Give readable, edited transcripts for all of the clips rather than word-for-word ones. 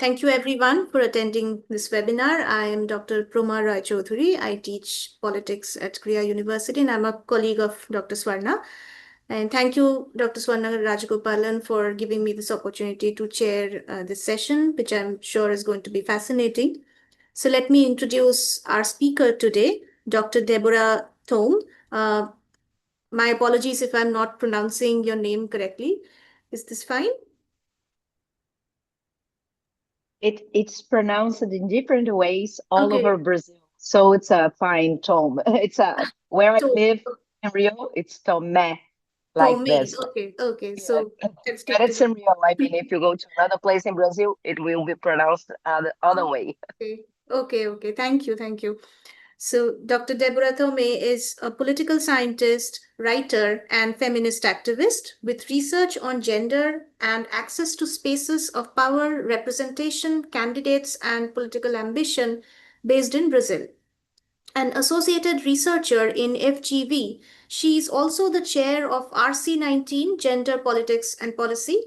Thank you everyone for attending this webinar. I am Dr. Proma Rai Chaudhuri. I teach politics at Kriya University and I'm a colleague of Dr. Swarna. And thank you, Dr. Swarna Rajagopalan, for giving me this opportunity to chair this session, which I'm sure is going to be fascinating. So let me introduce our speaker today, Dr. Débora Thomé. My apologies if I'm not pronouncing your name correctly. Is this fine? It's pronounced in different ways all over Brazil. So it's a fine Tom. It's where I live in Rio, it's Thomé, like this. Okay. So let's But stick it's to in Rio. I mean, if you go to another place in Brazil, it will be pronounced the other way. Okay. Thank you. So Dr. Débora Thomé is a political scientist, writer, and feminist activist with research on gender and access to spaces of power, representation, candidates, and political ambition based in Brazil. An associated researcher in FGV, she is also the chair of RC19 Gender Politics and Policy.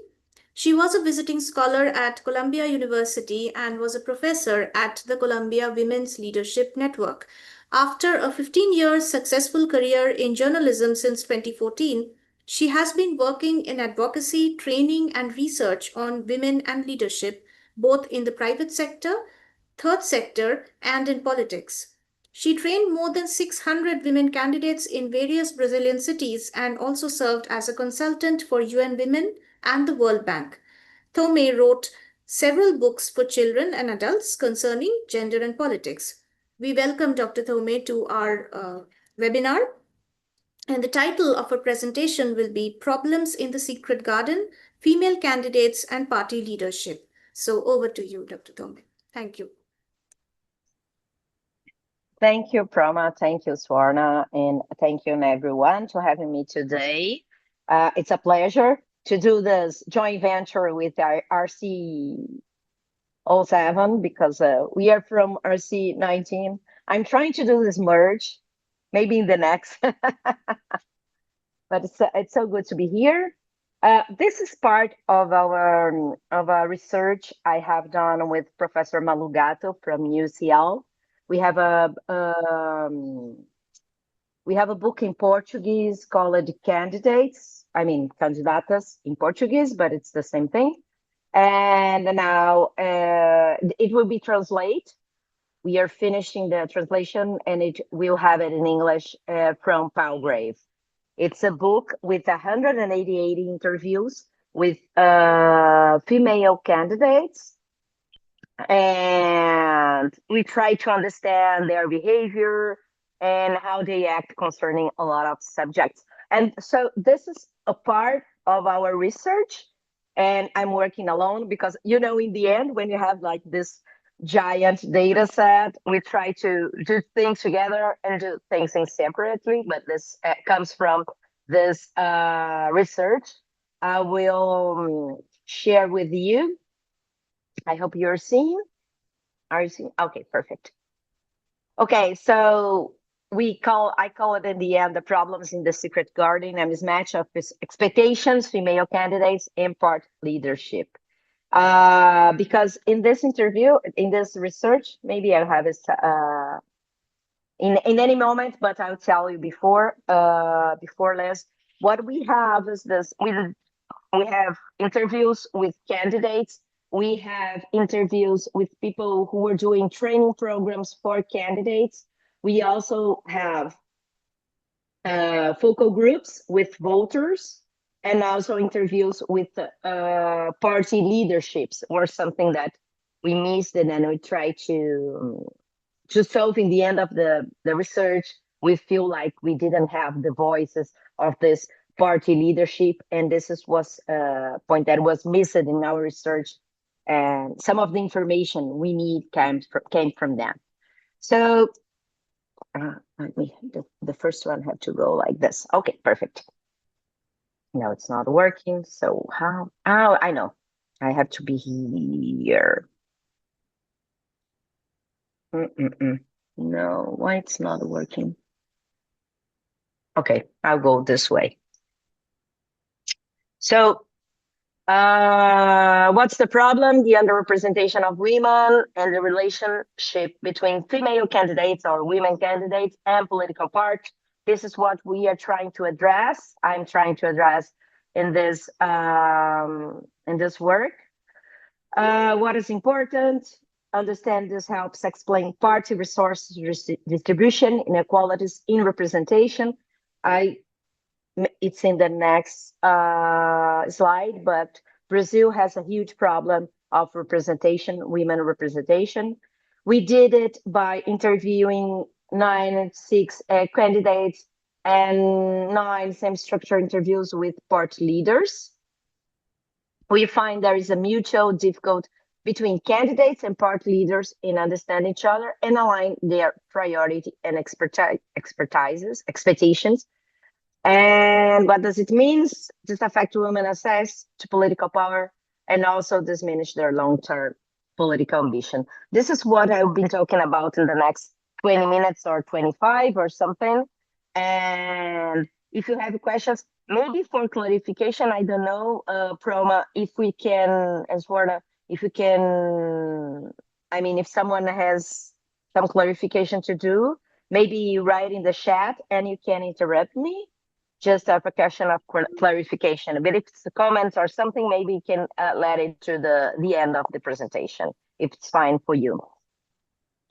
She was a visiting scholar at Columbia University and was a professor at the Columbia Women's Leadership Network. After a 15-year successful career in journalism since 2014, she has been working in advocacy, training, and research on women and leadership, both in the private sector, third sector, and in politics. She trained more than 600 women candidates in various Brazilian cities and also served as a consultant for UN Women and the World Bank. Thomé wrote several books for children and adults concerning gender and politics. We welcome Dr. Thomé to our webinar. And the title of her presentation will be Problems in the Secret Garden, Female Candidates and Party Leadership. So over to you, Dr. Thomé. Thank you. Thank you, Proma. Thank you, Swarna. And thank you, everyone, for having me today. It's a pleasure to do this joint venture with our RC07 because we are from RC19. I'm trying to do this merge, maybe in the next, but it's so good to be here. This is part of our research I have done with Professor Malugato from UCL. We have a book in Portuguese called Candidates. I mean, Candidatas in Portuguese, but it's the same thing. And now it will be translated. We are finishing the translation, and it will have it in English from Palgrave. It's a book with 188 interviews with female candidates. And we try to understand their behavior and how they act concerning a lot of subjects. And so this is a part of our research, and I'm working alone because, in the end, when you have like this giant data set, we try to do things together and do things separately, but this comes from this research I will share with you. I hope you're seeing. Are you seeing? Okay, perfect. Okay, so I call it in the end the problems in the secret garden, a mismatch of expectations, female candidates, and part leadership. Because in this interview, in this research, maybe I'll have it in any moment, but I'll tell you before last. What we have is this: we have interviews with candidates. We have interviews with people who are doing training programs for candidates. We also have focal groups with voters, and also interviews with party leaderships, or something that we missed, and then we try to solve in the end of the research. We feel like we didn't have the voices of this party leadership, and this was a point that was missed in our research, and some of the information we need came from them. So the first one had to go like this. Okay, perfect. No, it's not working. So how? Oh, I know. I have to be here. No, why it's not working? Okay, I'll go this way. So What's the problem? The underrepresentation of women and the relationship between female candidates or women candidates and political parties. This is what we are trying to address. I'm trying to address in this work. What is important? Understand this helps explain party resource distribution, inequalities in representation. It's in the next slide, but Brazil has a huge problem of representation, women representation. We did it by interviewing 96 candidates and 9 same structure interviews with party leaders. We find there is a mutual difficulty between candidates and party leaders in understanding each other and align their priority and expectations. And what does it mean? This affects women access to political power and also diminish their long-term political ambition. This is what I've been talking about in the next 20 minutes or 25 or something. And if you have questions, maybe for clarification, I don't know, Proma, if we can, as Warna, if you can, I mean, if someone has some clarification to do, maybe write in the chat and you can interrupt me. Just a question of clarification. But if it's a comment or something, maybe you can let it to the end of the presentation, if it's fine for you.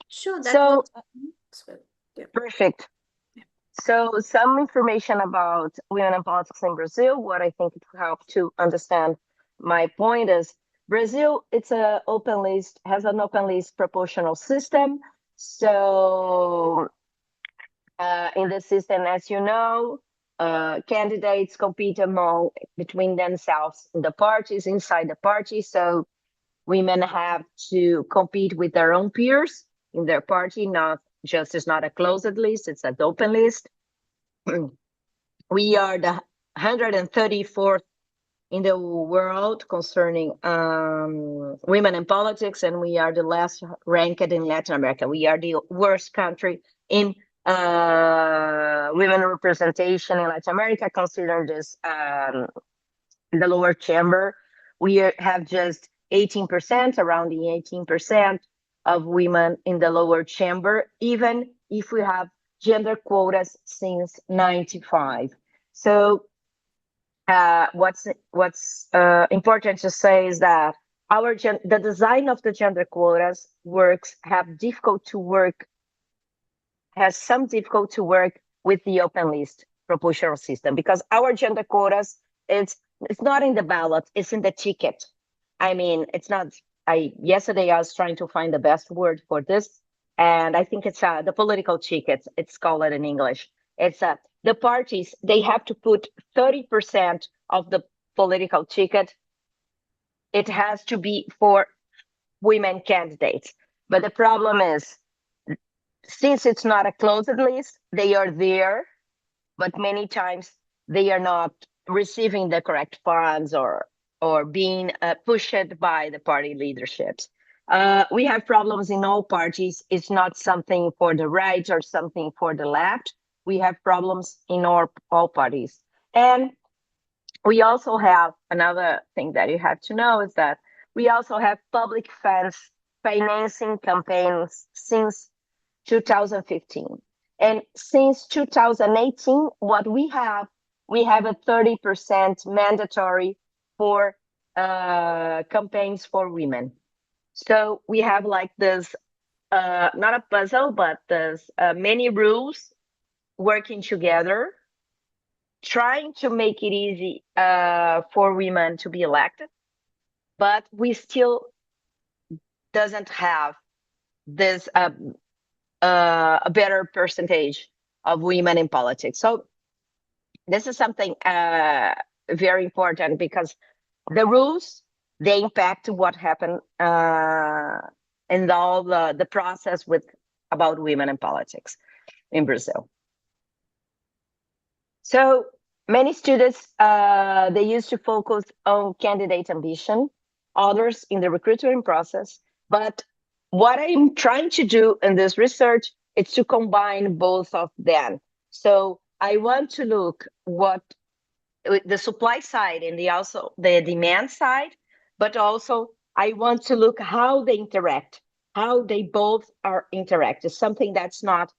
Sure, that works as well. Yeah. Perfect. Yeah. So some information about women in politics in Brazil, what I think it will help to understand my point is Brazil, it's an open list, has an open list proportional system. So in the system, as you know, candidates compete between themselves in the parties, inside the party. So women have to compete with their own peers in their party, it's not a closed list, it's an open list. We are the 134th in the world concerning women in politics, and we are the last ranked in Latin America. We are the worst country in women representation in Latin America, considering this the lower chamber. We have just 18%, around the 18% of women in the lower chamber, even if we have gender quotas since 95. So what's important to say is that the design of the gender quotas has some difficult to work with the open list proportional system, because our gender quotas, it's not in the ballot, it's in the ticket. I mean, it's not, yesterday I was trying to find the best word for this, and I think it's the political ticket, it's called it in English. It's the parties, they have to put 30% of the political ticket. It has to be for women candidates. But the problem is, since it's not a closed list, they are there, but many times they are not receiving the correct funds or being pushed by the party leaderships. We have problems in all parties. It's not something for the right or something for the left. We have problems in all parties. And we also have another thing that you have to know is that we also have public funds financing campaigns since 2015. And since 2018, what we have a 30% mandatory for campaigns for women. So we have like this, not a puzzle, but there's many rules working together, trying to make it easy for women to be elected, but we still doesn't have this a better percentage of women in politics. So this is something very important, because the rules, they impact what happened in all the process about women in politics in Brazil. So many students, they used to focus on candidate ambition, others in the recruitment process. But what I'm trying to do in this research is to combine both of them. So I want to look what the supply side and also the demand side, but also I want to look how they interact, how they both are interact. It's something that's not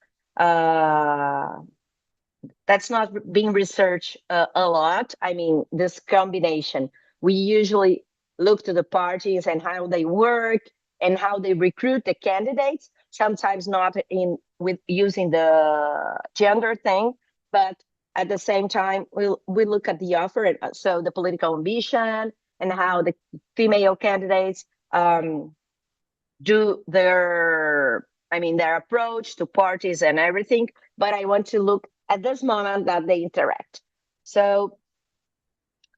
being researched a lot. I mean, this combination. We usually look to the parties and how they work and how they recruit the candidates. Sometimes not in with using the gender thing, but at the same time, we look at the offer. So the political ambition and how the female candidates do their approach to parties and everything. But I want to look at this moment that they interact. So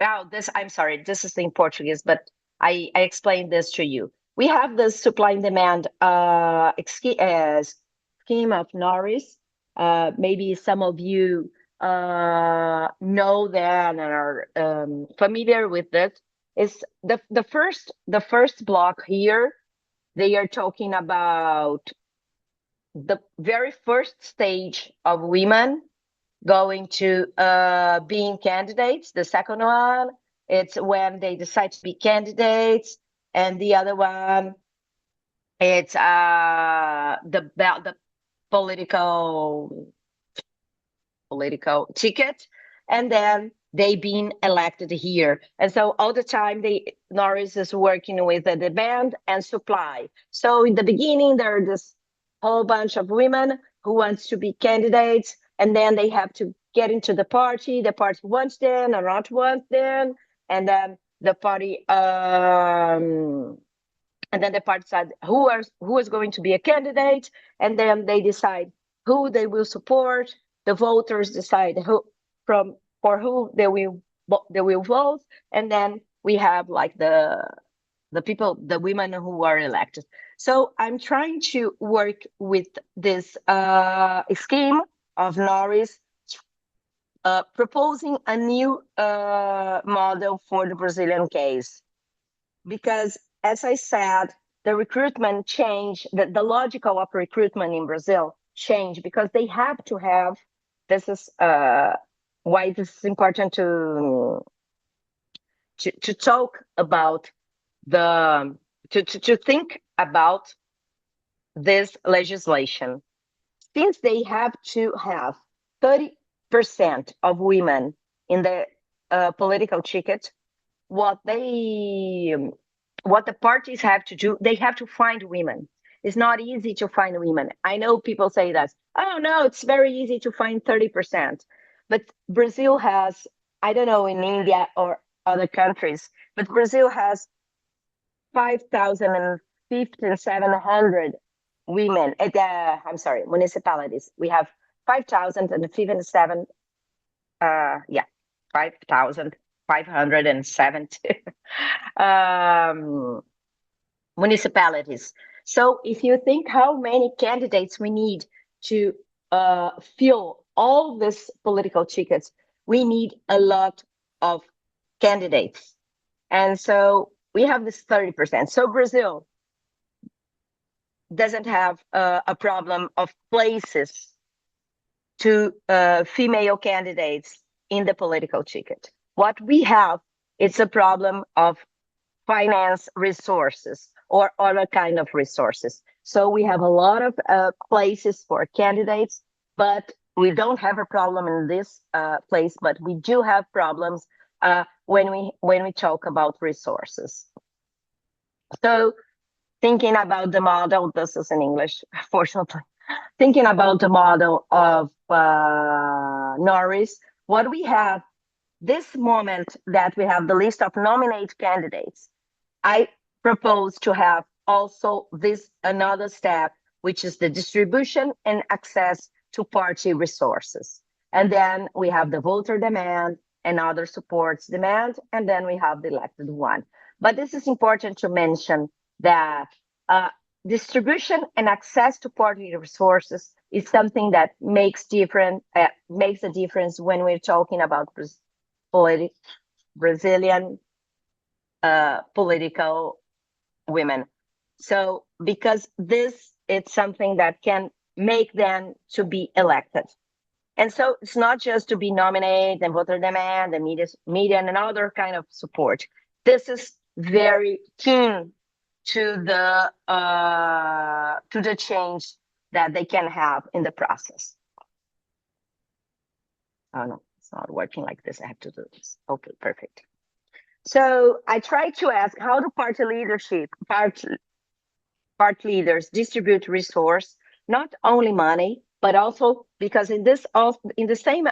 now I'm sorry, this is in Portuguese, but I explained this to you. We have this supply and demand scheme of Norris. Maybe some of you know that and are familiar with it. Is the first block here. They are talking about the very first stage of women going to being candidates. The second one, it's when they decide to be candidates, and the other one, it's the political ticket, and then they being elected here. And so all the time Norris is working with the demand and supply. So in the beginning there are this whole bunch of women who wants to be candidates, and then they have to get into the party wants them or not want them, and then the party decide who is going to be a candidate, and then they decide who they will support. The voters decide for who they will vote, and then we have like the women who are elected. So I'm trying to work with this scheme of Norris, proposing a new model for the Brazilian case, because as I said, the recruitment changed, the logical of recruitment in Brazil changed, because they have to have, this is why this is important to talk about to think about this legislation. Since they have to have 30% of women in the political ticket, what the parties have to do, they have to find women. It's not easy to find women. I know people say that, oh no, it's very easy to find 30%. But Brazil has, I don't know in India or other countries, but Brazil has 5,700 women at I'm sorry, municipalities. We have 5,057 yeah, 5,570 municipalities. So if you think how many candidates we need to fill all these political tickets, we need a lot of candidates. And so we have this 30%. So Brazil doesn't have a problem of places to female candidates in the political ticket. What we have is a problem of finance resources or other kind of resources. So we have a lot of places for candidates, but we don't have a problem in this place, but we do have problems when we talk about resources. So thinking about the model, this is in English, fortunately. Thinking about the model of Norris, what we have this moment that we have the list of nominate candidates, I propose to have also this another step, which is the distribution and access to party resources. And then we have the voter demand and other supports demand, and then we have the elected one. But this is important to mention that distribution and access to party resources is something that makes a difference when we're talking about Brazilian political women. So because this is something that can make them to be elected. And so it's not just to be nominated and voter demand and media and other kind of support. This is very keen to the change that they can have in the process. Oh no, it's not working like this. I have to do this. Okay, perfect. So I tried to ask how do party leaders distribute resource, not only money, but also because in the same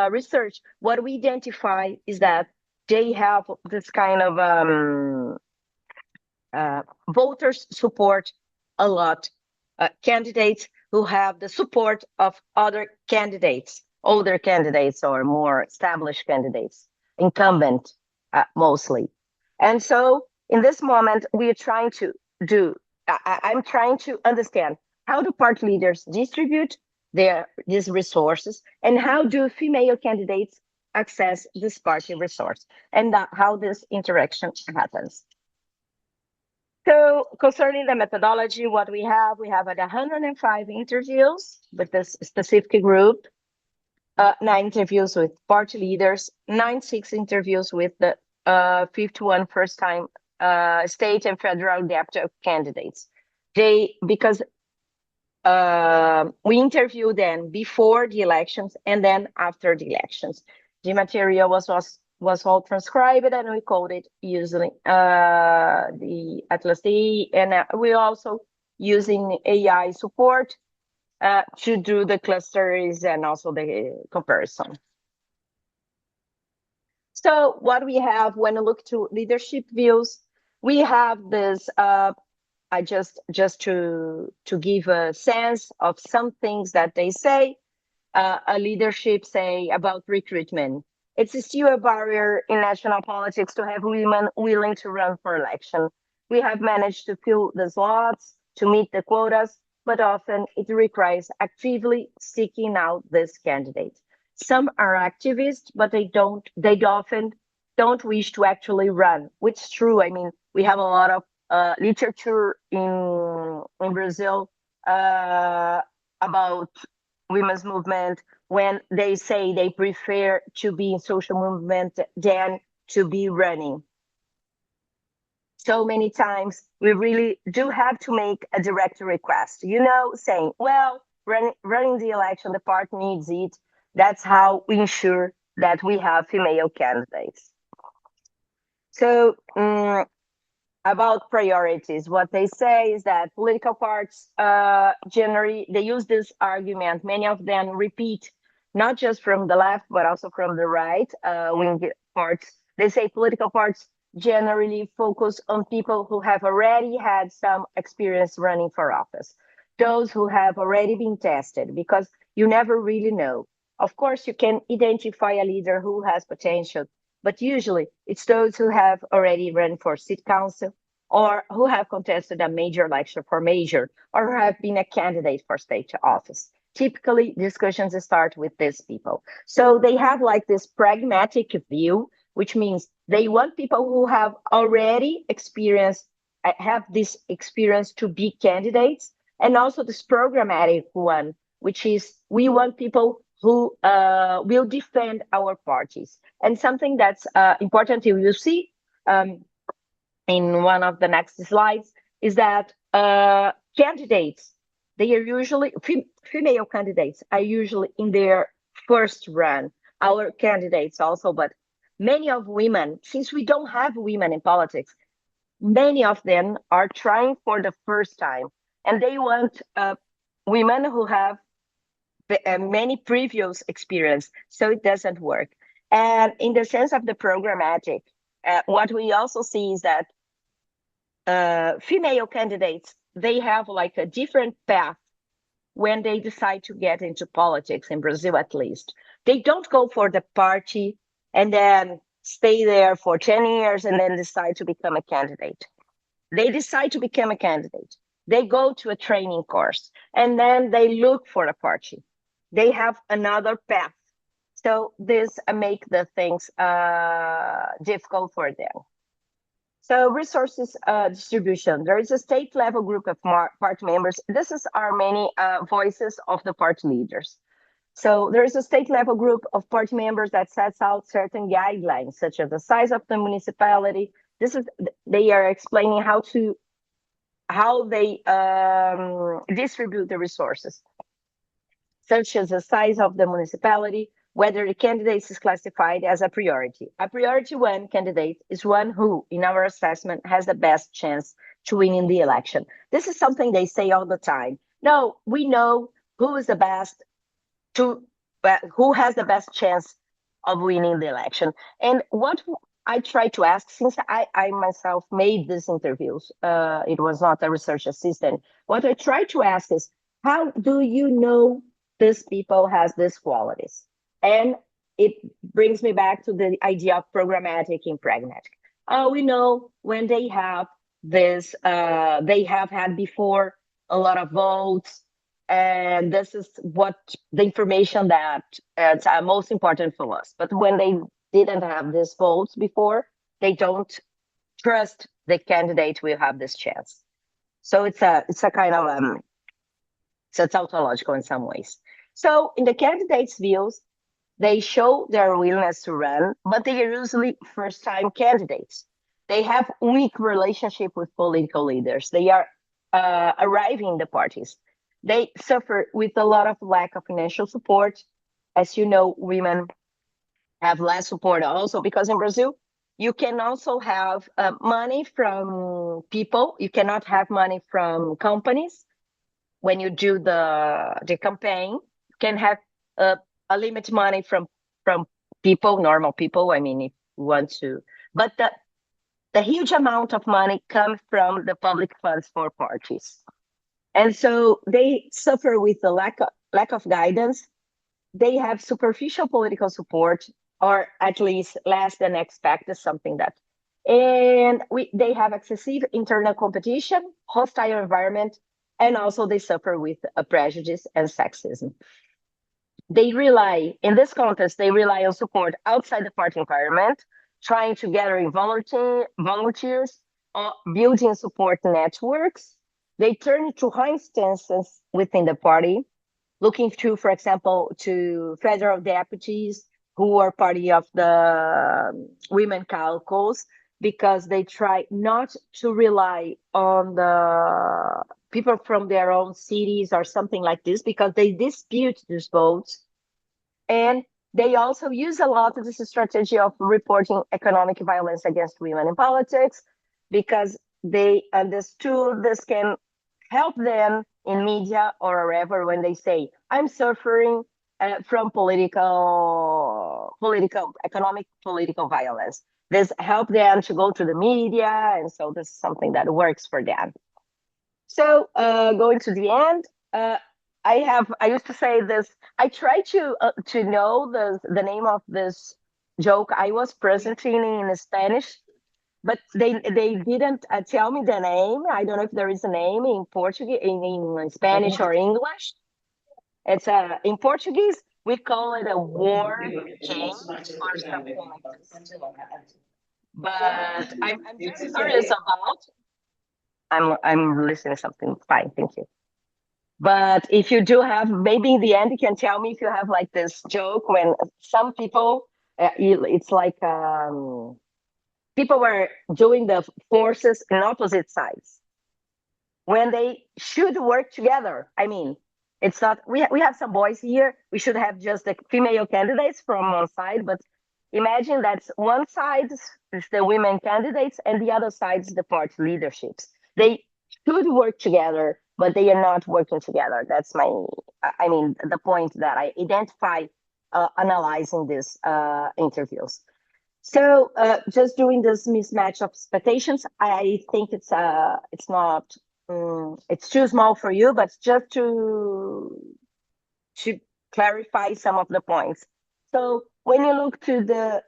research, what we identify is that they have this kind of voters support a lot candidates who have the support of other candidates, older candidates or more established candidates, incumbent mostly. And so in this moment, we are trying to I'm trying to understand how do party leaders distribute these resources and how do female candidates access this party resource and how this interaction happens. So concerning the methodology, what we have at 105 interviews with this specific group, 9 interviews with party leaders, 96 interviews with the 51 first-time state and federal deputy candidates. Because we interview them before the elections and then after the elections. The material was all transcribed and we coded using the Atlas D, and we also using AI support to do the clusters and also the comparison. So what we have when we look to leadership views, we have this, I just to give a sense of some things that they say, a leadership say about recruitment. It's still a barrier in national politics to have women willing to run for election. We have managed to fill the slots, to meet the quotas, but often it requires actively seeking out these candidates. Some are activists, but they often don't wish to actually run, which is true. I mean, we have a lot of literature in Brazil about women's movement when they say they prefer to be in social movement than to be running. So many times we really do have to make a direct request, saying, well, running the election, the party needs it. That's how we ensure that we have female candidates. So about priorities, what they say is that political parties generally, they use this argument. Many of them repeat, not just from the left, but also from the right wing parts. They say political parties generally focus on people who have already had some experience running for office, those who have already been tested, because you never really know. Of course, you can identify a leader who has potential, but usually it's those who have already run for city council or who have contested a major election for mayor or who have been a candidate for state office. Typically, discussions start with these people. So they have like this pragmatic view, which means they want people who have already experienced, have this experience to be candidates, and also this programmatic one, which is we want people who will defend our parties. And something that's important you will see in one of the next slides is that candidates, they are usually, female candidates are usually in their first run. Our candidates also, but many of women, since we don't have women in politics, many of them are trying for the first time. And they want women who have many previous experience, so it doesn't work. And in the sense of the programmatic, what we also see is that female candidates, they have like a different path when they decide to get into politics, in Brazil at least. They don't go for the party and then stay there for 10 years and then decide to become a candidate. They decide to become a candidate. They go to a training course and then they look for a party. They have another path. So this make the things difficult for them. So resources distribution. There is a state level group of party members. This is our many voices of the party leaders. So there is a state level group of party members that sets out certain guidelines, such as the size of the municipality. This is they are explaining how they distribute the resources, such as the size of the municipality, whether the candidate is classified as a priority. A priority one candidate is one who, in our assessment, has the best chance to win in the election. This is something they say all the time. No, we know who is the best to who has the best chance of winning the election. And what I try to ask, since I myself made these interviews, it was not a research assistant. What I try to ask is, how do you know these people has these qualities? And it brings me back to the idea of programmatic and pragmatic. We know when they have this, they have had before a lot of votes, and this is what the information that is most important for us. But when they didn't have these votes before, they don't trust the candidate will have this chance. So it's a kind of it's tautological in some ways. So in the candidates' views, they show their willingness to run, but they are usually first-time candidates. They have weak relationship with political leaders. They are arriving in the parties. They suffer with a lot of lack of financial support. As you know, women have less support also because in Brazil, you can also have money from people. You cannot have money from companies when you do the campaign. You can have a limit money from people, normal people. I mean, if you want to, but the huge amount of money comes from the public funds for parties, and so they suffer with the lack of guidance. They have superficial political support, or at least less than expected, something that. And they have excessive internal competition, hostile environment, and also they suffer with a prejudice and sexism. They rely, in this context, they rely on support outside the party environment, trying to gather in volunteers, or building support networks. They turn to high instances within the party, looking to, for example, to federal deputies who are part of the women caucus, because they try not to rely on the people from their own cities or something like this, because they dispute these votes. And they also use a lot of this strategy of reporting economic violence against women in politics, because they understood this can help them in media or wherever when they say, I'm suffering from economic political violence. This help them to go to the media, and so this is something that works for them. So going to the end, I used to say this. I try to know the name of this joke I was presenting in Spanish, but they didn't tell me the name. I don't know if there is a name in Portuguese, in Spanish or English. It's in Portuguese we call it a war game or something like this. But I'm just curious about. I'm listening to something. Fine, thank you. But if you do have, maybe in the end, you can tell me if you have like this joke when some people, it's like people were doing the forces in opposite sides when they should work together. I mean, it's not, we have some boys here. We should have just the female candidates from one side, but imagine that one side is the women candidates and the other side is the party leaderships. They should work together, but they are not working together. That's I mean, the point that I identify analyzing these interviews. So just doing this mismatch of expectations, I think it's not it's too small for you, but just to clarify some of the points. So when you look to the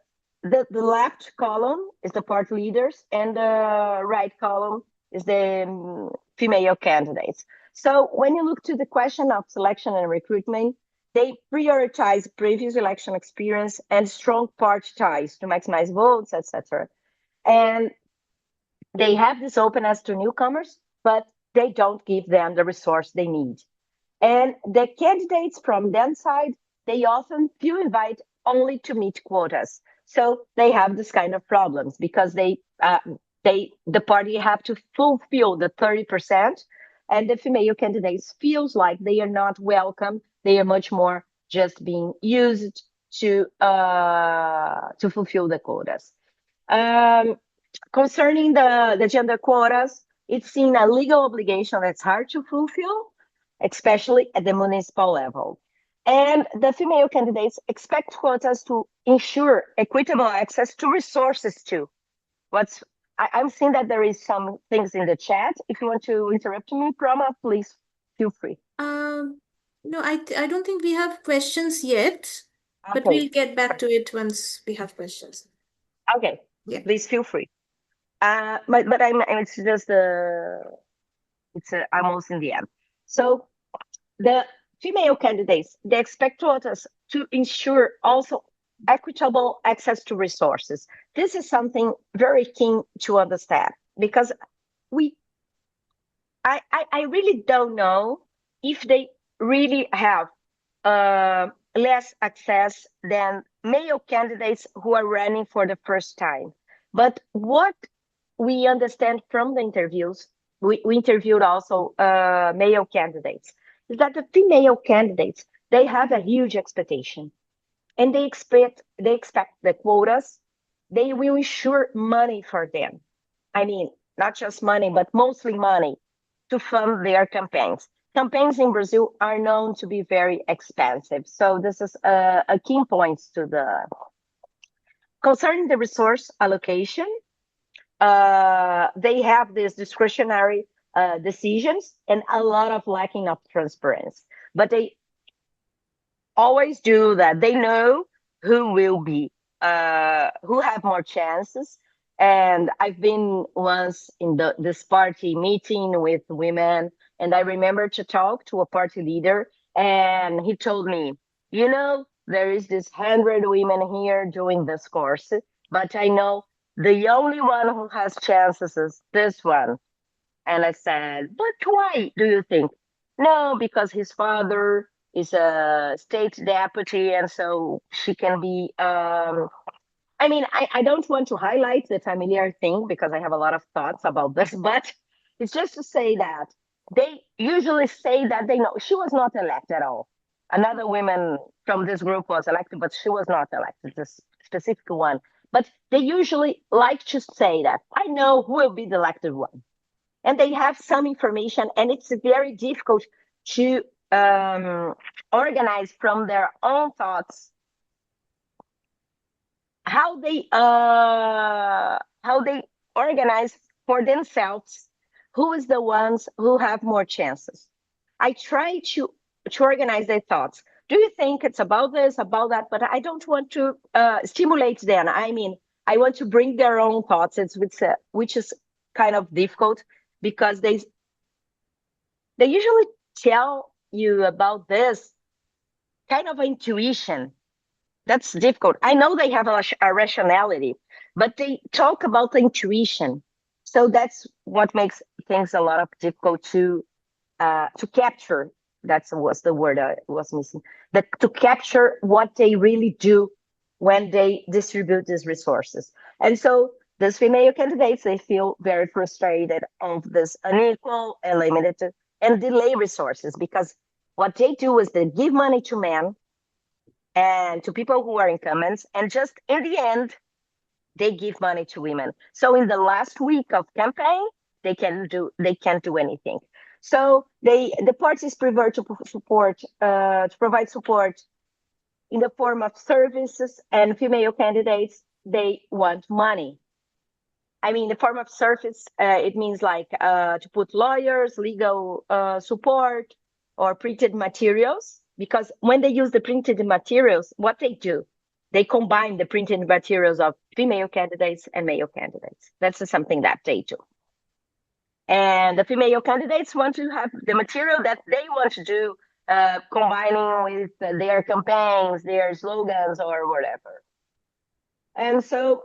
left column is the party leaders, and the right column is the female candidates. So when you look to the question of selection and recruitment, they prioritize previous election experience and strong party ties to maximize votes, etc. And they have this openness to newcomers, but they don't give them the resource they need. And the candidates from that side, they often feel invited only to meet quotas. So they have this kind of problems because the party have to fulfill the 30%, and the female candidates feels like they are not welcome. They are much more just being used to fulfill the quotas. Um, Concerning the gender quotas, it's seen a legal obligation that's hard to fulfill, especially at the municipal level. And the female candidates expect quotas to ensure equitable access to resources too. I'm seeing that there is some things in the chat. If you want to interrupt me, Proma, please feel free. Um, no, I don't think we have questions yet, but Okay. we'll get back to it once we have questions. Okay. Yeah. Please feel free. But it's just it's almost in the end. So the female candidates, they expect us to ensure also equitable access to resources. This is something very keen to understand because we I really don't know if they really have less access than male candidates who are running for the first time. But what we understand from the interviews, we interviewed also male candidates, is that the female candidates, they have a huge expectation and they expect the quotas, they will ensure money for them. I mean, not just money, but mostly money to fund their campaigns. Campaigns in Brazil are known to be very expensive. So this is a key point to the concerning the resource allocation. They have these discretionary decisions and a lot of lacking of transparency. But they always do that. They know who will be, who have more chances. And I've been once in this party meeting with women, and I remember to talk to a party leader, and he told me, there is this 100 women here doing this course, but I know the only one who has chances is this one. And I said, but why do you think? No, because his father is a state deputy, and so she can be. I don't want to highlight the familiar thing because I have a lot of thoughts about this, but it's just to say that they usually say that they know she was not elected at all. Another woman from this group was elected, but she was not elected, this specific one. But they usually like to say that I know who will be the elected one, and they have some information, and it's very difficult to organize from their own thoughts how they organize for themselves who is the ones who have more chances. I try to organize their thoughts. Do you think it's about this, about that? But I don't want to stimulate them. I mean, I want to bring their own thoughts. Which is kind of difficult because they usually tell you about this kind of intuition. That's difficult. I know they have a rationality, but they talk about the intuition. So that's what makes things a lot of difficult to capture. That was the word I was missing. But to capture what they really do when they distribute these resources. And so these female candidates, they feel very frustrated of this unequal and limited and delay resources because what they do is they give money to men and to people who are incumbents, and just in the end, they give money to women. So in the last week of campaign, they can't do anything. So the parties prefer to provide support in the form of services, and female candidates, they want money. I mean, the form of service, it means like to put lawyers, legal support, or printed materials. Because when they use the printed materials, what they do, they combine the printed materials of female candidates and male candidates. That's something that they do. And the female candidates want to have the material that they want to do, combining with their campaigns, their slogans, or whatever. And so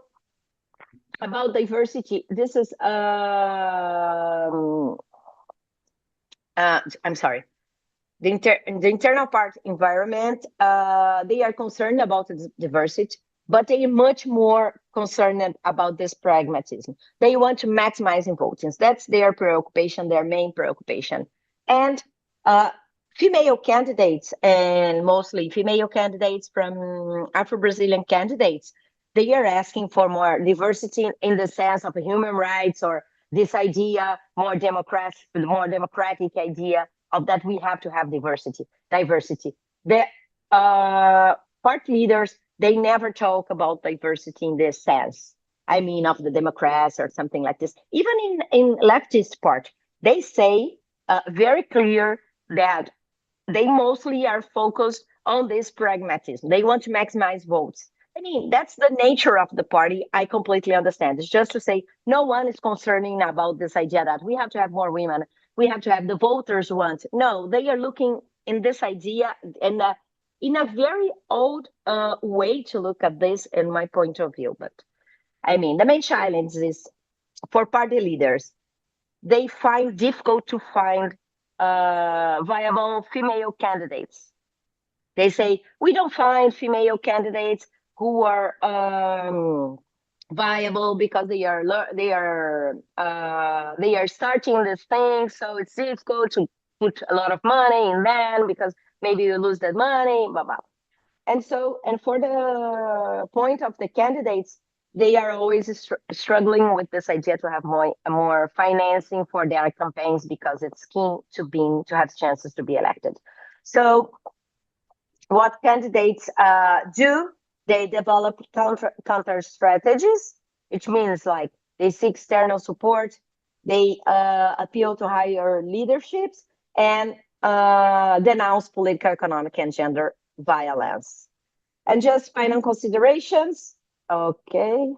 about diversity, this is I'm sorry. the internal part environment, they are concerned about diversity, but they are much more concerned about this pragmatism. They want to maximize in voting. That's their preoccupation, their main preoccupation. And female candidates, and mostly female candidates from Afro-Brazilian candidates, they are asking for more diversity in the sense of human rights, or this idea, more democratic idea of that we have to have diversity. The part leaders, they never talk about diversity in this sense. I mean, of the Democrats or something like this. Even in leftist part, they say very clear that they mostly are focused on this pragmatism. They want to maximize votes. I mean, that's the nature of the party. I completely understand. It's just to say no one is concerning about this idea that we have to have more women. We have to have the voters want. No, they are looking in this idea and in a very old way to look at this, in my point of view. But I mean, the main challenge is for party leaders. They find difficult to find viable female candidates. They say we don't find female candidates who are viable because they are starting this thing, so it's difficult to put a lot of money in them because maybe you lose that money, blah blah. And for the point of the candidates, they are always struggling with this idea to have more financing for their campaigns because it's key to have chances to be elected. So what candidates do, they develop counter strategies, which means like they seek external support, they appeal to higher leaderships, and denounce political, economic, and gender violence. And just final considerations. Okay.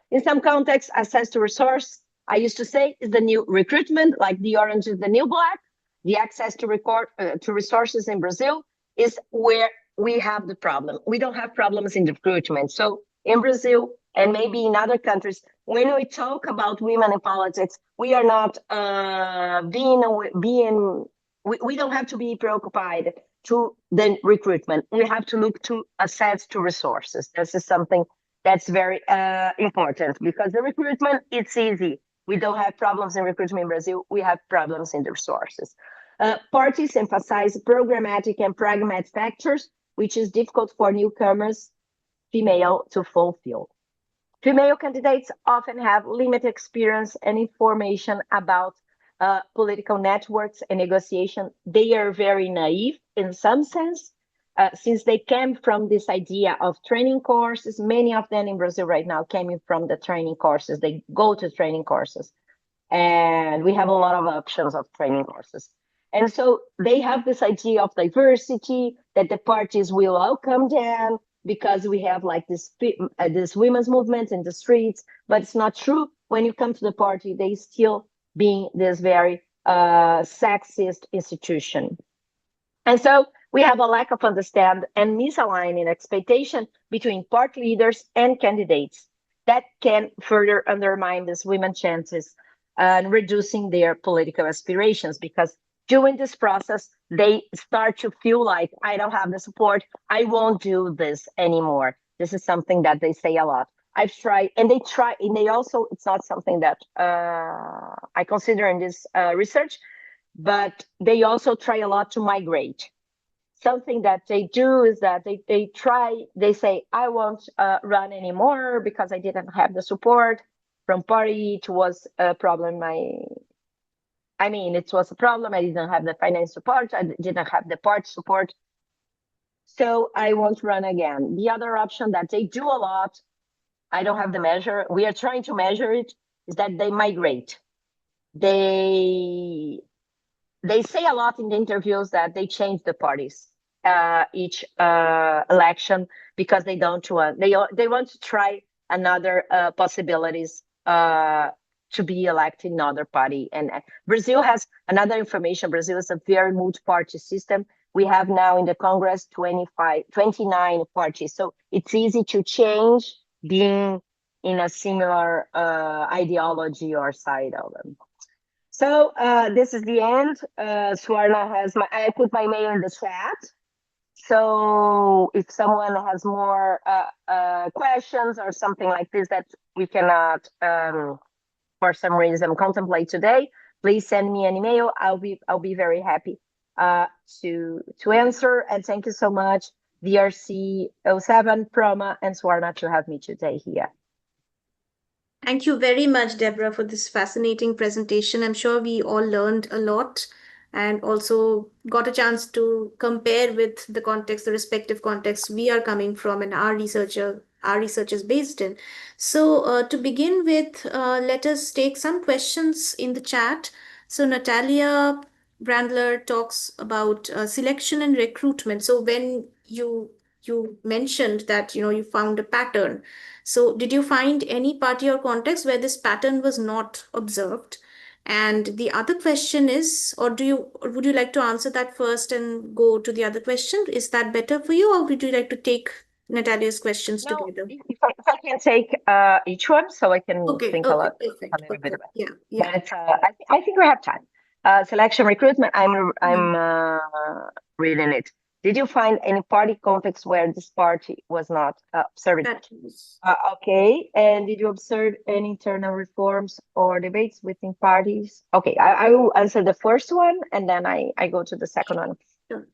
In some contexts, access to resource, I used to say, is the new recruitment, like the orange is the new black. The access to resources in Brazil is where we have the problem. We don't have problems in recruitment. So in Brazil and maybe in other countries, when we talk about women in politics, we are not we don't have to be preoccupied to the recruitment. We have to look to access to resources. This is something that's very important because the recruitment, it's easy. We don't have problems in recruitment in Brazil. We have problems in the resources. Parties emphasize programmatic and pragmatic factors, which is difficult for newcomers, female, to fulfill. Female candidates often have limited experience and information about political networks and negotiation. They are very naive in some sense, since they came from this idea of training courses. Many of them in Brazil right now came from the training courses. They go to training courses, and we have a lot of options of training courses. And so they have this idea of diversity, that the parties will welcome them because we have like this women's movement in the streets, but it's not true. When you come to the party, they still being this very sexist institution. And so we have a lack of understanding and misaligning expectation between party leaders and candidates that can further undermine these women's chances and reducing their political aspirations, because during this process, they start to feel like, I don't have the support, I won't do this anymore. This is something that they say a lot. I've tried, and they also, it's not something that I consider in this research, but they also try a lot to migrate. Something that they do is that they say, I won't run anymore because I didn't have the support from party. It was a problem. It was a problem. I didn't have the finance support. I didn't have the party support. So I won't run again. The other option that they do a lot, I don't have the measure, we are trying to measure it, is that they migrate. They say a lot in the interviews that they change the parties each election because they don't want, they want to try another possibilities to be elected in another party. And Brazil has another information. Brazil is a very multi-party system. We have now in the Congress 29 parties. So it's easy to change being in a similar ideology or side of them. So this is the end. Swarna has I put my mail in the chat. So if someone has more questions or something like this that we cannot, for some reason, contemplate today, please send me an email. I'll be very happy to answer. And thank you so much, RC07, Proma, and Swarna to have me today here. Thank you very much, Deborah, for this fascinating presentation. I'm sure we all learned a lot and also got a chance to compare with the context, the respective contexts we are coming from and our research is based in. So to begin with, let us take some questions in the chat. So Natalia Brandler talks about selection and recruitment. So when you mentioned that you found a pattern, so did you find any party or context where this pattern was not observed? And the other question is, or would you like to answer that first and go to the other question? Is that better for you, or would you like to take Natalia's questions No, together? if I can take each one, so I can Okay, think okay, a perfect, little bit perfect. about. Yeah, yeah. But I think we have time. Selection recruitment. Mm. I'm reading it. Did you find any party context where this party was not observed? That was Okay. And did you observe any internal reforms or debates within parties? Okay, I will answer the first one and then I go to the second one. sure.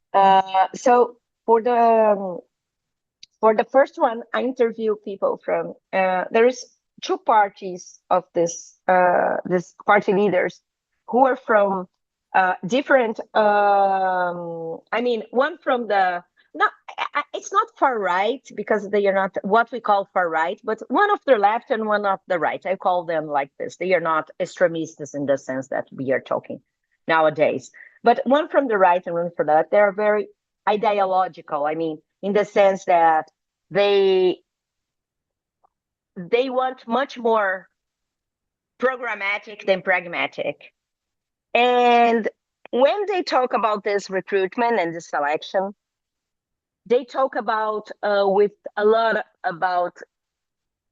So for the first one, I interview people from there is two parties of this party leaders who are from different. I mean, one from the not. It's not far right because they are not what we call far right, but one of the left and one of the right. I call them like this. They are not extremistas in the sense that we are talking nowadays. But one from the right and one from the left, they are very ideological. I mean, in the sense that they they want much more programmatic than pragmatic. And when they talk about this recruitment and this selection, they talk about with a lot about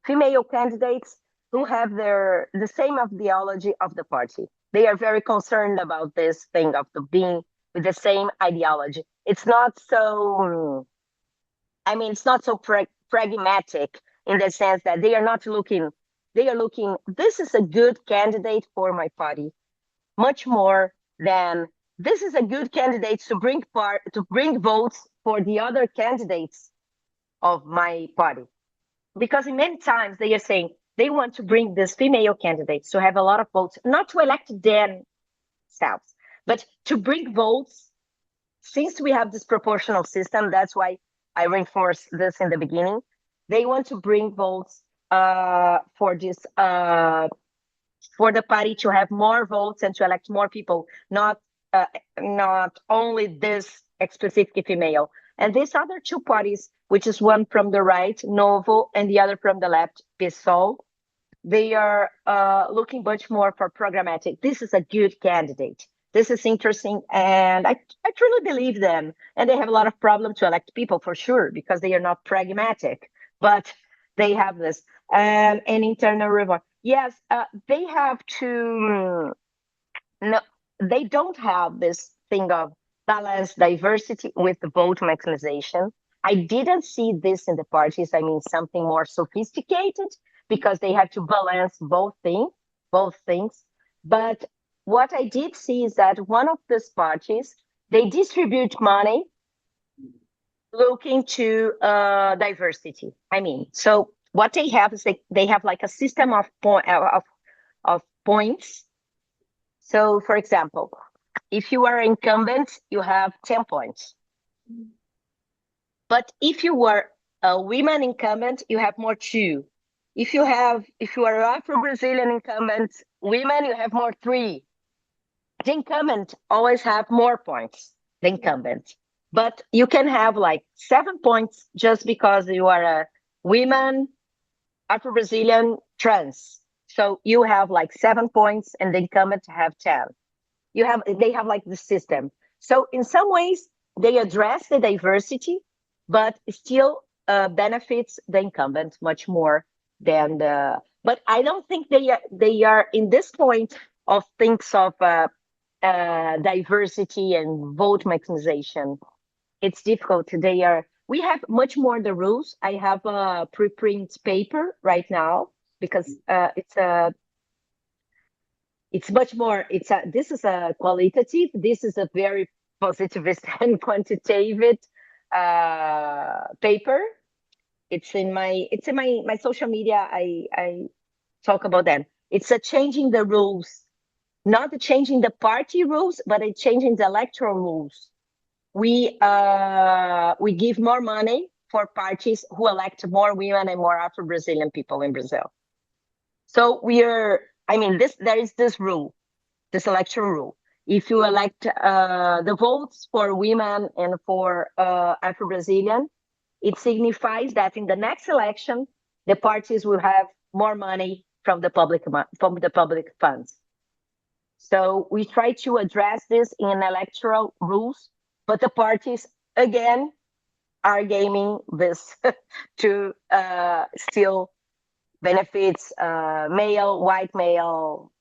female candidates who have the same ideology of the party. They are very concerned about this thing of the being with the same ideology. It's not so I mean, it's not so pragmatic in the sense that they are not looking, they are looking, this is a good candidate for my party, much more than this is a good candidate to bring votes for the other candidates of my party. Because in many times they are saying they want to bring these female candidates to have a lot of votes, not to elect themselves, but to bring votes. Since we have this proportional system, that's why I reinforced this in the beginning. They want to bring votes for this for the party to have more votes and to elect more people, not only this specific female. And these other two parties, which is one from the right, Novo, and the other from the left, PSOL, they are looking much more for programmatic. This is a good candidate. This is interesting, and I truly believe them. And they have a lot of problem to elect people for sure because they are not pragmatic, but they have this and internal reform. Yes, they have to. No, they don't have this thing of balance diversity with the vote maximization. I didn't see this in the parties. I mean, something more sophisticated because they have to balance both things. But what I did see is that one of these parties, they distribute money looking to diversity. I mean, so what they have is they have like a system of points. So, for example, if you are incumbent, you have 10 points. But if you were a women incumbent, you have more two. If you are Afro-Brazilian incumbent, women, you have more three. The incumbent always have more points, the incumbent. But you can have like 7 points just because you are a woman, Afro-Brazilian, trans. So you have like 7 points and the incumbent have 10. They have like the system. So in some ways they address the diversity, but still benefits the incumbent much more than the. But I don't think they are in this point of things of diversity and vote maximization. It's difficult. We have much more the rules. I have a preprint paper right now because it's much more. This is a qualitative. This is a very positivist and quantitative paper. It's in my social media. I talk about them. It's a changing the rules, not changing the party rules, but it's changing the electoral rules. We give more money for parties who elect more women and more Afro-Brazilian people in Brazil. So there is this rule, this electoral rule. If you elect the votes for women and for Afro-Brazilian, it signifies that in the next election, the parties will have more money from the public funds. So we try to address this in electoral rules, but the parties again are gaming this to still benefits white male,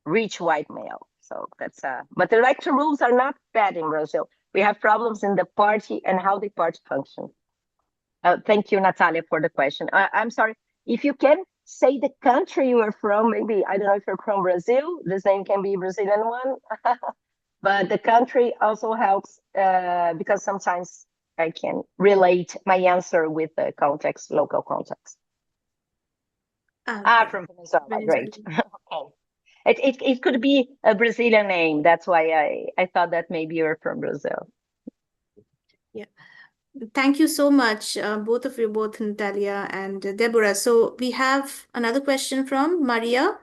rich white male. So that's but the electoral rules are not bad in Brazil. We have problems in the party and how the party functions. Thank you, Natalia, for the question. I'm sorry if you can say the country you are from. Maybe I don't know if you're from Brazil. This name can be Brazilian one, but the country also helps because sometimes I can relate my answer with the context, local context. From Venezuela, great. Okay. It could be a Brazilian name. That's why I thought that maybe you're from Brazil. Yeah. Thank you so much, both of you, both Natalia and Deborah. So we have another question from Maria.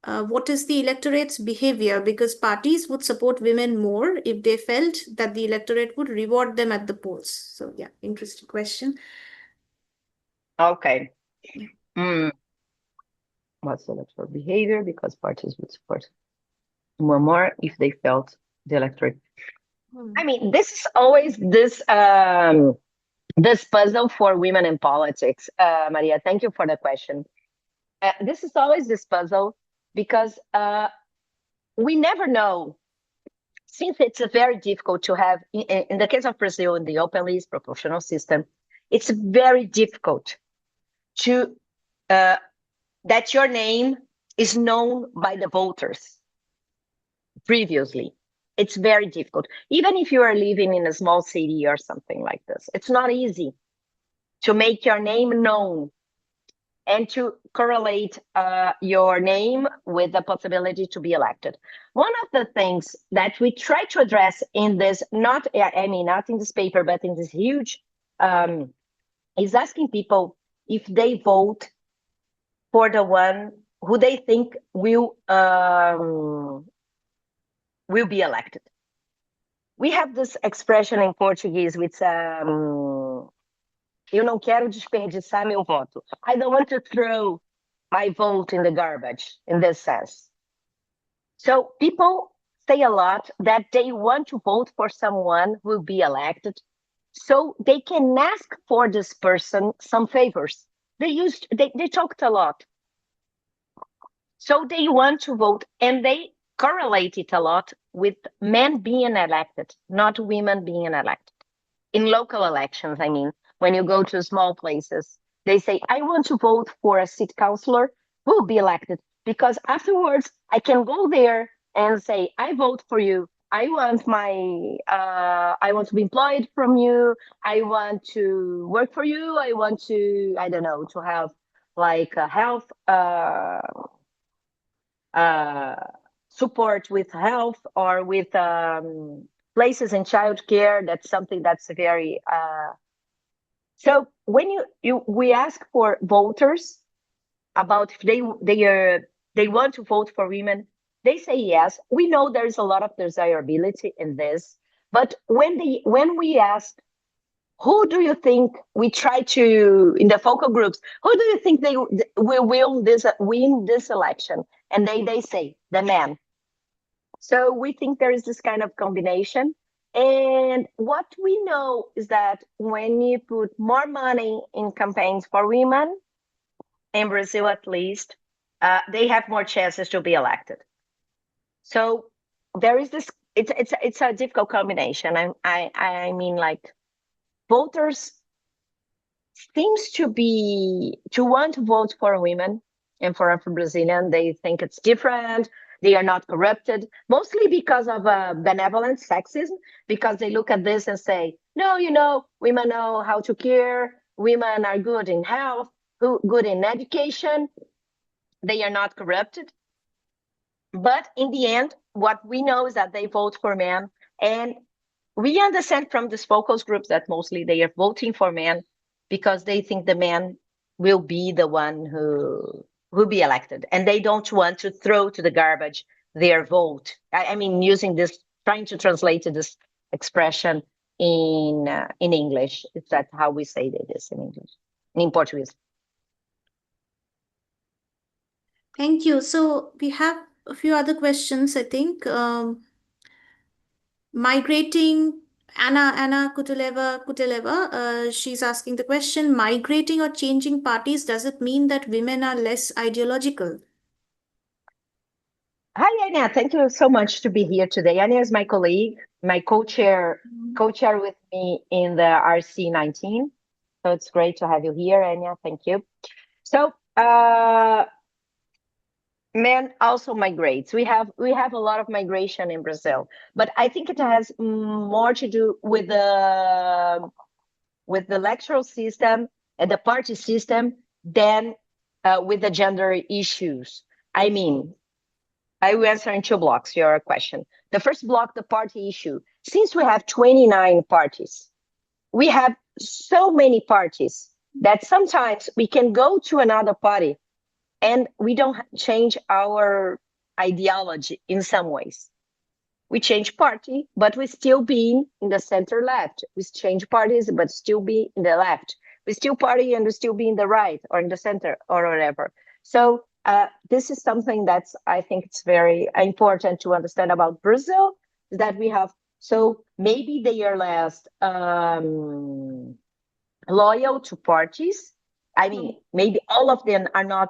What is the electorate's behavior? Because parties would support women more if they felt that the electorate would reward them at the polls. So yeah, interesting question. Okay. Yeah. What's the electoral behavior? Because parties would support more if they felt the electorate. I mean, this is always this puzzle for women in politics. Maria, thank you for the question. This is always this puzzle because we never know. Since it's very difficult to have, in the case of Brazil, in the open list proportional system, it's very difficult to that your name is known by the voters previously. It's very difficult. Even if you are living in a small city or something like this, it's not easy to make your name known and to correlate your name with the possibility to be elected. One of the things that we try to address in this, not in this paper, but in this huge, is asking people if they vote for the one who they think will be elected. We have this expression in Portuguese, which eu não quero desperdiçar meu voto. I don't want to throw my vote in the garbage, in this sense. So people say a lot that they want to vote for someone who will be elected, so they can ask for this person some favors. They talked a lot. So they want to vote, and they correlate it a lot with men being elected, not women being elected. In local elections, I mean, when you go to small places, they say, I want to vote for a city councilor who will be elected, because afterwards I can go there and say, I vote for you. I want to be employed from you. I want to work for you. I want to, I don't know, to have like a health support with health or with places in childcare. That's something that's very so when we ask for voters about if they want to vote for women, they say yes. We know there's a lot of desirability in this, but when we ask, who do you think we try to in the focal groups? Who do you think they will win this election? And they say the men. So we think there is this kind of combination. And what we know is that when you put more money in campaigns for women, in Brazil at least, they have more chances to be elected. So there is this. It's a difficult combination. I mean, like, voters seems to want to vote for women and for Afro-Brazilian. They think it's different. They are not corrupted, mostly because of benevolent sexism, because they look at this and say, no, women know how to care. Women are good in health, good in education. They are not corrupted. But in the end, what we know is that they vote for men. And we understand from these focus groups that mostly they are voting for men because they think the man will be the one who will be elected. And they don't want to throw to the garbage their vote. I mean, using this, trying to translate this expression in English. Is that how we say this in English? In Portuguese. Thank you. So we have a few other questions, I think. Migrating, Anna Kuteleva, she's asking the question, migrating or changing parties, does it mean that women are less ideological? Hi, Anya. Thank you so much to be here today. Anya is my colleague, my co-chair with me in the RC19. So it's great to have you here, Anya. Thank you. So, men also migrates. We have a lot of migration in Brazil, but I think it has more to do with the electoral system and the party system than with the gender issues. I mean, I will answer in two blocks your question. The first block, the party issue. Since we have 29 parties, we have so many parties that sometimes we can go to another party and we don't change our ideology in some ways. We change party, but we still be in the center left. We change parties, but still be in the left. We still party and we still be in the right or in the center or whatever. So this is something that's, I think it's very important to understand about Brazil, is that we have, so maybe they are less loyal to parties. I mean, maybe all of them are not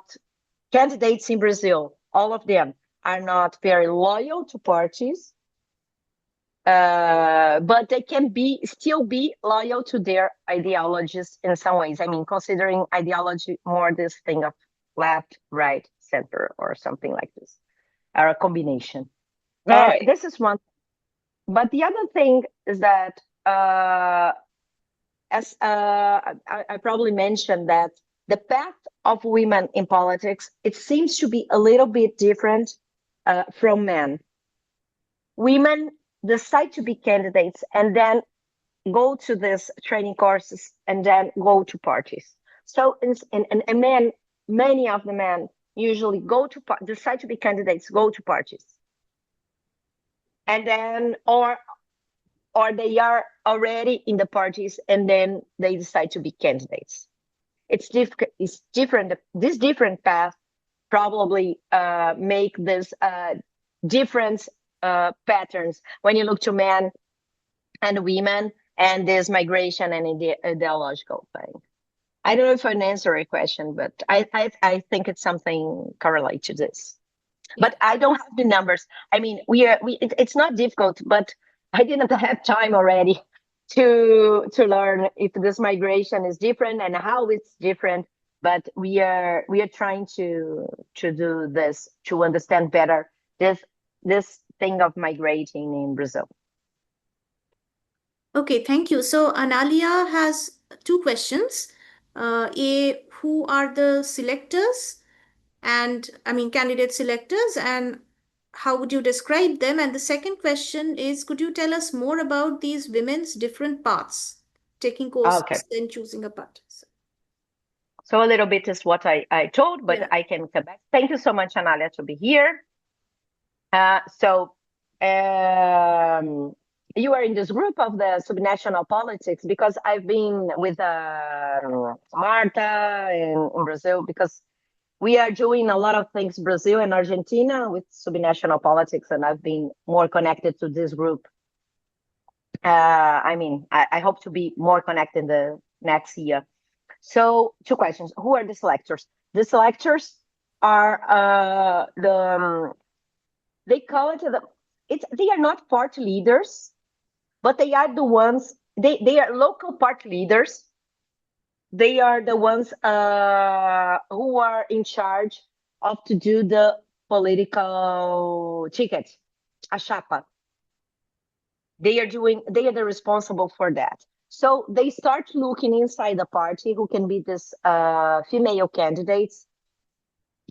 candidates in Brazil. All of them are not very loyal to parties, but they can still be loyal to their ideologies in some ways. I mean, considering ideology more this thing of left, right, center, or something like this, or a combination. And this is one. But the other thing is that, as I probably mentioned, that the path of women in politics, it seems to be a little bit different from men. Women decide to be candidates and then go to these training courses and then go to parties. So, and men, many of the men usually decide to be candidates, go to parties, and then or they are already in the parties and then they decide to be candidates. It's different. This different path probably make this different patterns when you look to men and women and this migration and ideological thing. I don't know if I answer a question, but I think it's something correlated to this. But I don't have the numbers. I mean, it's not difficult, but I didn't have time already to learn if this migration is different and how it's different. But we are trying to do this to understand better this thing of migrating in Brazil. Okay, thank you. So Analia has two questions. Who are the selectors? And I mean, candidate selectors, and how would you describe them? And the second question is, could you tell us more about these women's different paths, taking courses, Okay. then choosing a path? So a little bit is what I told, but Yeah. I can come back. Thank you so much, Analia, to be here. You are in this group of the subnational politics because I've been with Marta in Brazil, because we are doing a lot of things, Brazil and Argentina, with subnational politics, and I've been more connected to this group. I hope to be more connected the next year. So, two questions. Who are the selectors? The selectors are they call it they are not party leaders, but they are the ones, they are local party leaders. They are the ones who are in charge of to do the political ticket, a chapa. They are the responsible for that. So they start looking inside the party who can be this female candidates.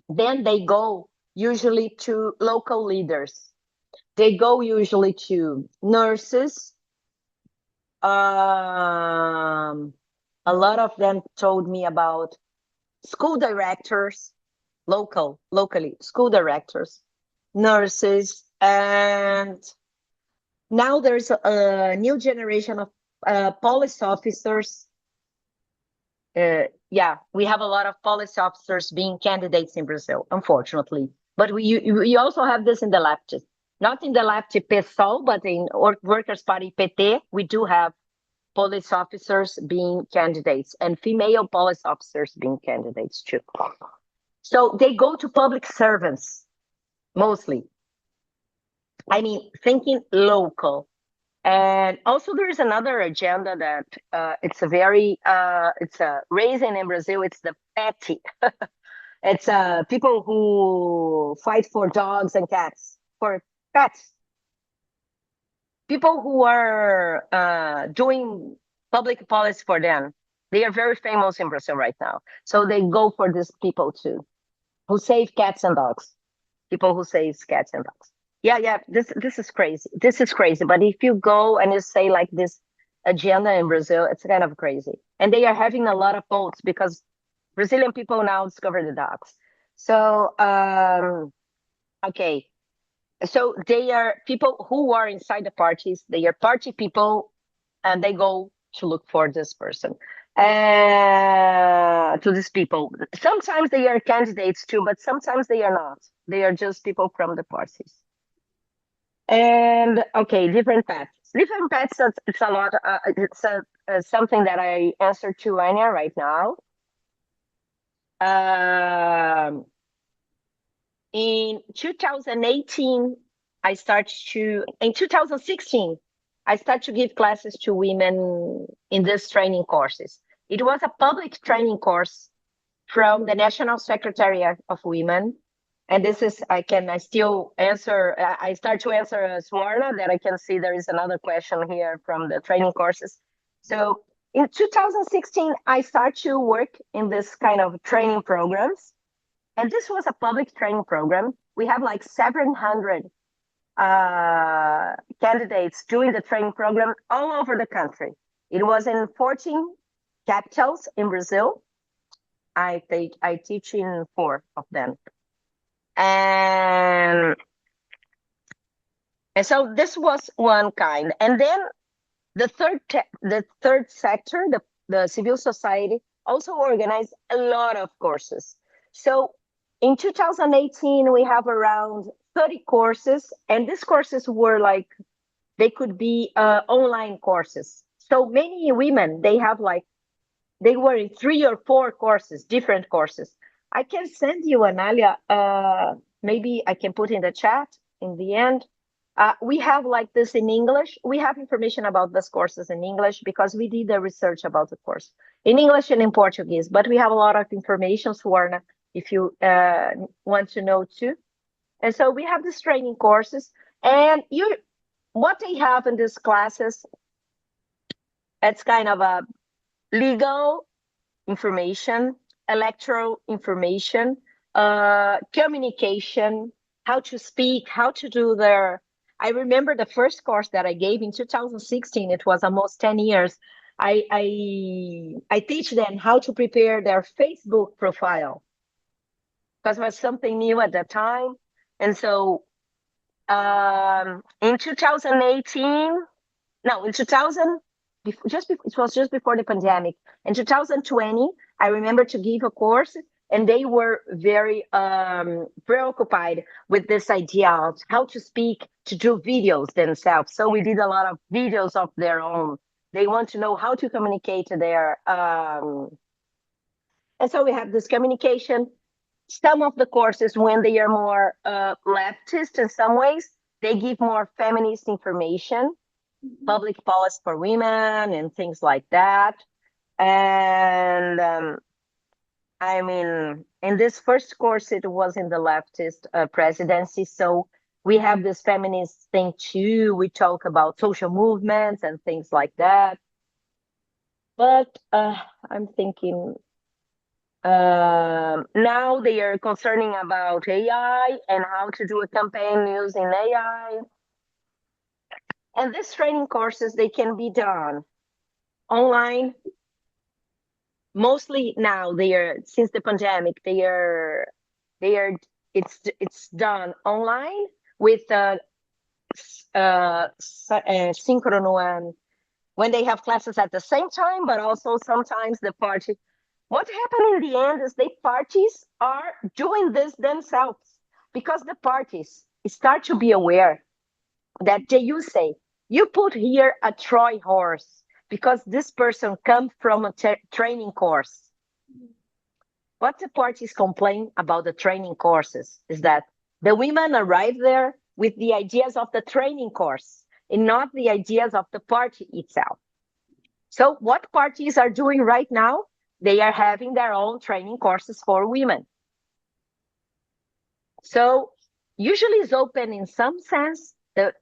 Then they go usually to local leaders. They go usually to nurses. A lot of them told me about school directors, locally, school directors, nurses, and now there's a new generation of police officers. Yeah, we have a lot of police officers being candidates in Brazil, unfortunately. But we also have this in the left, not in the left PSOL, but in Workers' Party PT, we do have police officers being candidates and female police officers being candidates too. So they go to public servants mostly. I mean, thinking local. And also there is another agenda that it's a very, it's a raising in Brazil, it's the petty. It's people who fight for dogs and cats, for pets. People who are doing public policy for them. They are very famous in Brazil right now. So they go for these people too, who save cats and dogs. People who save cats and dogs. Yeah. This is crazy. This is crazy. But if you go and you say like this agenda in Brazil, it's kind of crazy. And they are having a lot of votes because Brazilian people now discover the dogs. So okay. So they are people who are inside the parties. They are party people, and they go to look for this person. To these people. Sometimes they are candidates too, but sometimes they are not. They are just people from the parties. And okay, different paths. Different paths. It's a lot. Something that I answer to Anya right now. In 2018, in 2016, I started to give classes to women in this training courses. It was a public training course from the National Secretariat of Women. And this is, I still answer, I start to answer Swarna, that I can see there is another question here from the training courses. So in 2016, I started to work in this kind of training programs. And this was a public training program. We have like 700 candidates doing the training program all over the country. It was in 14 capitals in Brazil. I teach in 4 of them. And so this was one kind. And then the third sector, the civil society, also organized a lot of courses. So in 2018, we have around 30 courses, and these courses were like, they could be online courses. So many women, they were in 3 or 4 courses, different courses. I can send you, Analia, maybe I can put in the chat in the end. We have like this in English. We have information about these courses in English because we did the research about the course in English and in Portuguese, but we have a lot of information, Suwarna, if you want to know too. And so we have these training courses, and what they have in these classes, it's kind of a legal information, electoral information, communication, how to speak, how to do their. I remember the first course that I gave in 2016. It was almost 10 years. I teach them how to prepare their Facebook profile because it was something new at that time. And so in 2018, no, in 2000, it was just before the pandemic. In 2020, I remember to give a course, and they were very preoccupied with this idea of how to speak, to do videos themselves. So we did a lot of videos of their own. They want to know how to communicate to their. And so we have this communication. some of the courses, when they are more leftist in some ways, they give more feminist information, public policy for women and things like that. And I mean, in this first course, it was in the leftist presidency. So we have this feminist thing too. We talk about social movements and things like that. But I'm thinking now they are concerning about AI and how to do a campaign using AI. And these training courses, they can be done online. Mostly now they are, since the pandemic, it's done online with synchronous when they have classes at the same time, but also sometimes the party. What happened in the end is the parties are doing this themselves because the parties start to be aware that you say, you put here a Troy horse because this person comes from a training course. What the parties complain about the training courses is that the women arrive there with the ideas of the training course and not the ideas of the party itself. So what parties are doing right now? They are having their own training courses for women. So usually it's open in some sense that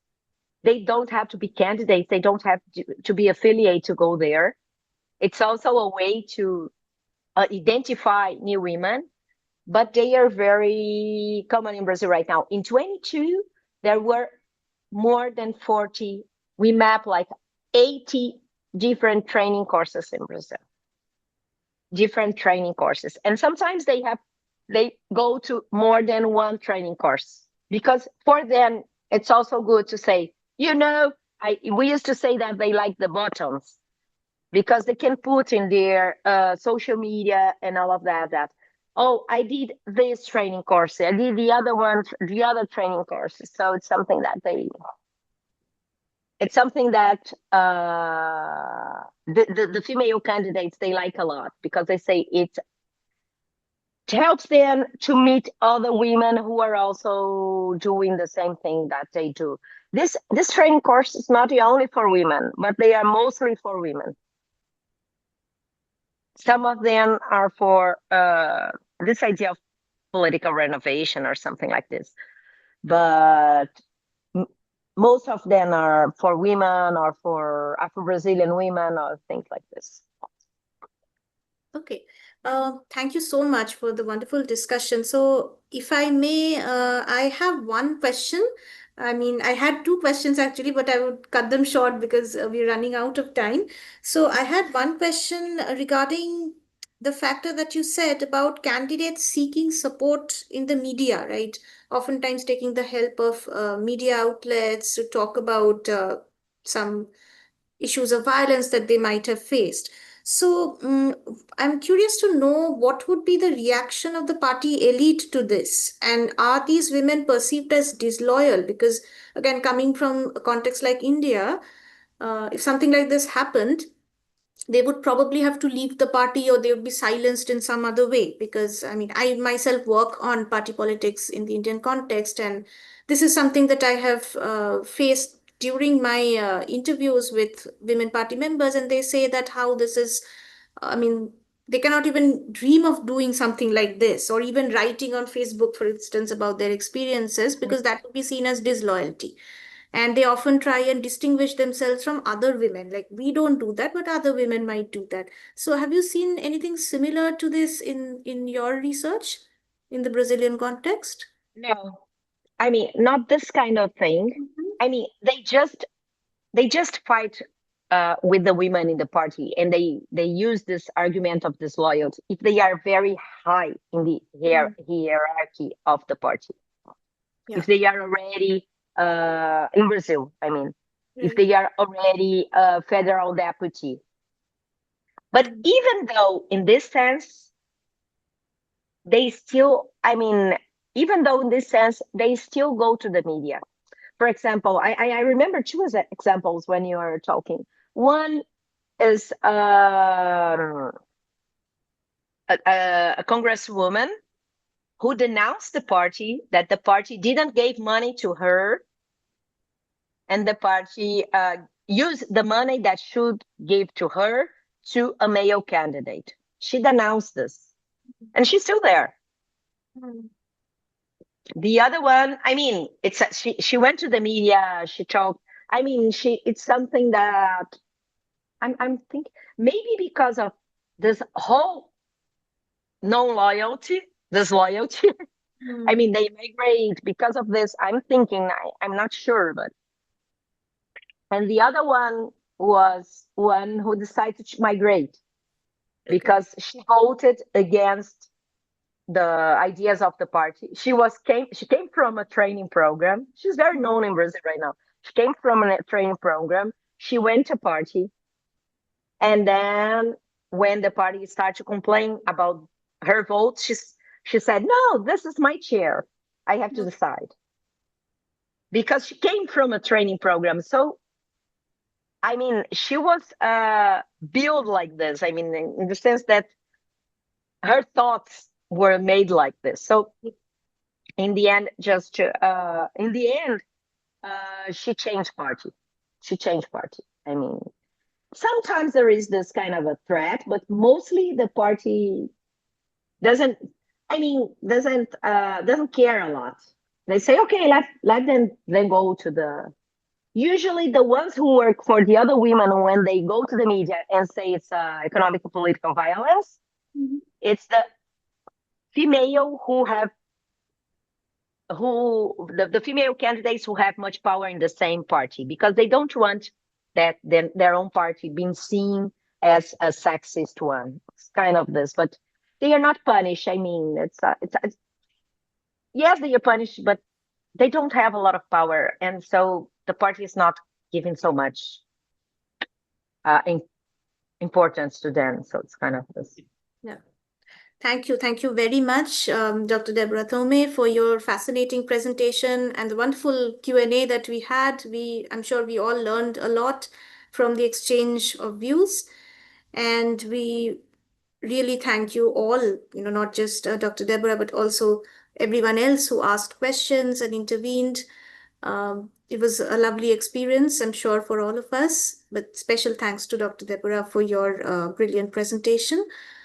they don't have to be candidates. They don't have to be affiliated to go there. It's also a way to identify new women, but they are very common in Brazil right now. In 22, there were more than 40. We map like 80 different training courses in Brazil. Different training courses. And sometimes they go to more than one training course because for them, it's also good to say, we used to say that they like the buttons because they can put in their social media and all of that, oh, I did this training course, I did the other training courses. So it's something that the female candidates, they like a lot because they say it helps them to meet other women who are also doing the same thing that they do. This training course is not only for women, but they are mostly for women. Some of them are for this idea of political renovation or something like this, but most of them are for women or for Afro-Brazilian women or things like this. Okay. Thank you so much for the wonderful discussion. So, if I may, I have one question. I mean, I had two questions actually, but I would cut them short because we're running out of time. So, I had one question regarding the factor that you said about candidates seeking support in the media, right? Oftentimes taking the help of media outlets to talk about some issues of violence that they might have faced. So, I'm curious to know what would be the reaction of the party elite to this? And are these women perceived as disloyal? Because, again, coming from a context like India, if something like this happened, they would probably have to leave the party or they would be silenced in some other way. Because, I mean, I myself work on party politics in the Indian context, and this is something that I have faced during my interviews with women party members, and they say that how this is, I mean, they cannot even dream of doing something like this or even writing on Facebook, for instance, about their experiences, because that would be seen as disloyalty. And they often try and distinguish themselves from other women. Like, we don't do that, but other women might do that. So, have you seen anything similar to this in your research in the Brazilian context? No, I mean, not this kind of thing. Mhm. I mean, they just fight with the women in the party, and they use this argument of disloyalty if they are very high in the Mm. hierarchy of the party. If Yeah, they are already in Brazil, I mean, if right. they are already a federal deputy. But Mm. even though in this sense, they still, I mean, even though in this sense, they still go to the media. For example, I remember two examples when you are talking. One is a congresswoman who denounced the party, that the party didn't give money to her, and the party used the money that should give to her to a male candidate. She denounced this, and she's still there. Mm. The other one, I mean, she went to the media, she talked. I mean, it's something that I'm thinking maybe because of this whole non-loyalty, this loyalty. I Mm. mean, they migrate because of this. I'm thinking, I'm not sure, but and the other one was one who decided to migrate Okay. because she voted against the ideas of the party. She came from a training program. She's very Mm. known in Brazil right now. She came from a training program. She went to party, and then when the party started to complain about her vote, she said, "No, this is my chair. I have to Mm. decide." Because she came from a training program. So I mean, she was built like this. I mean, in the sense that her thoughts were made like this. So in the end, she changed party. She changed party. I mean, sometimes there is this kind of a threat, but mostly the party doesn't. I mean, doesn't care a lot. They say, okay, let them then go to the. Usually, the ones who work for the other women, when they go to the media and say it's economic and political violence, Mhm. it's the female the female candidates who have much power in the same party, because they don't want that their own party being seen as a sexist one. It's kind of this, but they are not punished. I mean, it's yes, they are punished, but they don't have a lot of power, and so the party is not giving so much in, importance to them. So it's kind of this. Yeah. Thank you. Thank you very much, Dr. Débora Thomé, for your fascinating presentation and the wonderful Q&A that we had. I'm sure we all learned a lot from the exchange of views. And we really thank you all, not just Dr. Débora, but also everyone else who asked questions and intervened. It was a lovely experience, I'm sure, for all of us. But special thanks to Dr. Débora for your brilliant presentation.